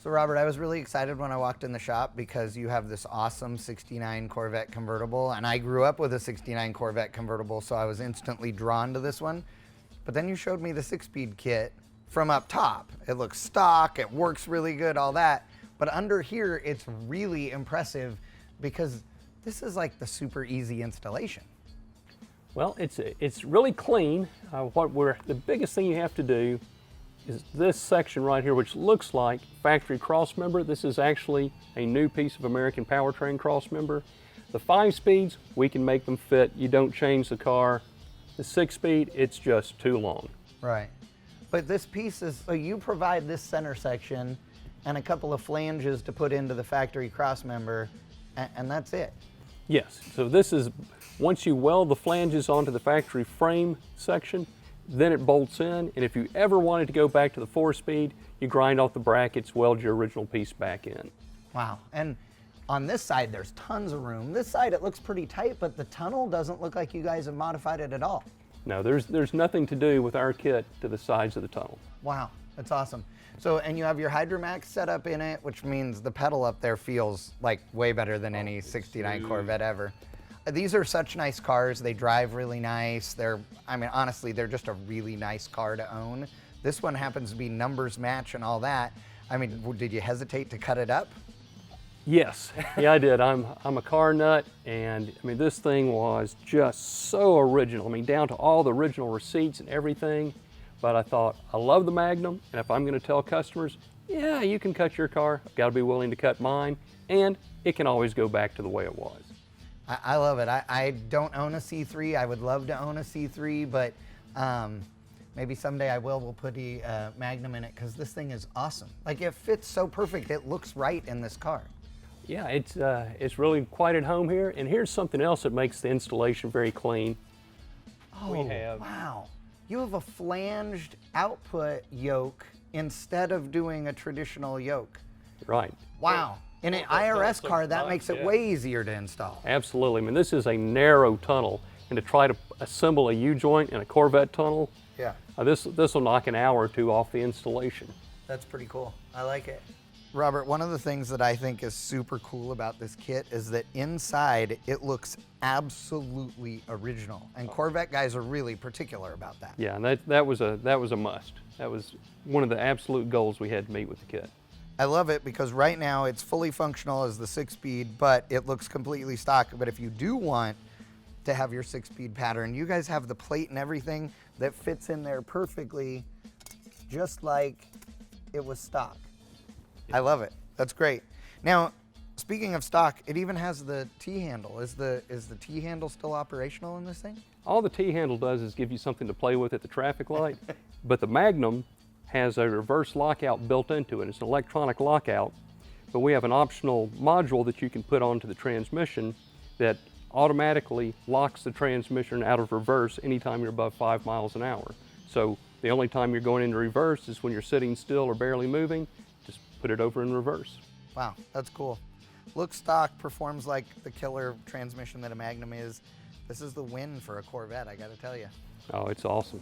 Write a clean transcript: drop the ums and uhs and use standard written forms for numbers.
So Robert, I was really excited when I walked in the shop because you have this awesome 69 Corvette convertible, and I grew up with a 69 Corvette convertible, so I was instantly drawn to this one. But then you showed me the 6-speed kit from up top. It looks stock, it works really good, all that. But under here, it's really impressive because this is like the super easy installation. Well, it's really clean. The biggest thing you have to do is this section right here, which looks like factory cross member. This is actually a new piece of American Powertrain cross member. The 5 speeds, we can make them fit. You don't change the car. The 6-speed, it's just too long. Right. But this piece is, so you provide this center section and a couple of flanges to put into the factory cross member, and that's it. Yes, so this is, once you weld the flanges onto the factory frame section, then it bolts in, and if you ever wanted to go back to the 4-speed, you grind off the brackets, weld your original piece back in. Wow, and on this side, there's tons of room. This side, it looks pretty tight, but the tunnel doesn't look like you guys have modified it at all. No, there's nothing to do with our kit to the sides of the tunnel. Wow, that's awesome. So, and you have your Hydromax set up in it, which means the pedal up there feels like way better than any 69 Corvette ever. These are such nice cars. They drive really nice. I mean, honestly, they're just a really nice car to own. This one happens to be numbers match and all that. I mean, did you hesitate to cut it up? Yes, yeah, I did. I'm a car nut, and I mean, this thing was just so original. I mean, down to all the original receipts and everything. But I thought, I love the Magnum, and if I'm going to tell customers, yeah, you can cut your car, I've got to be willing to cut mine, and it can always go back to the way it was. I love it. I don't own a C3. I would love to own a C3, but maybe someday I will. We'll put a Magnum in it because this thing is awesome. Like, it fits so perfect. It looks right in this car. Yeah, it's really quite at home here. And here's something else that makes the installation very clean. Oh, wow. You have a flanged output yoke instead of doing a traditional yoke. Right. Wow. In an IRS car, that makes it way easier to install. Absolutely. I mean, this is a narrow tunnel, and to try to assemble a U-joint in a Corvette tunnel, yeah, this will knock an hour or two off the installation. That's pretty cool. I like it. Robert, one of the things that I think is super cool about this kit is that inside it looks absolutely original, and Corvette guys are really particular about that. Yeah, and that was a must. That was one of the absolute goals we had to meet with the kit. I love it because right now it's fully functional as the 6-speed, but it looks completely stock. But if you do want to have your 6-speed pattern, you guys have the plate and everything that fits in there perfectly, just like it was stock. I love it. That's great. Now, speaking of stock, it even has the T-handle. Is the T-handle still operational in this thing? All the T-handle does is give you something to play with at the traffic light, but the Magnum has a reverse lockout built into it. It's an electronic lockout, but we have an optional module that you can put onto the transmission that automatically locks the transmission out of reverse anytime you're above 5 miles an hour. So the only time you're going into reverse is when you're sitting still or barely moving. Just put it over in reverse. Wow, that's cool. Looks stock, performs like the killer transmission that a Magnum is. This is the win for a Corvette, I gotta tell you. Oh, it's awesome.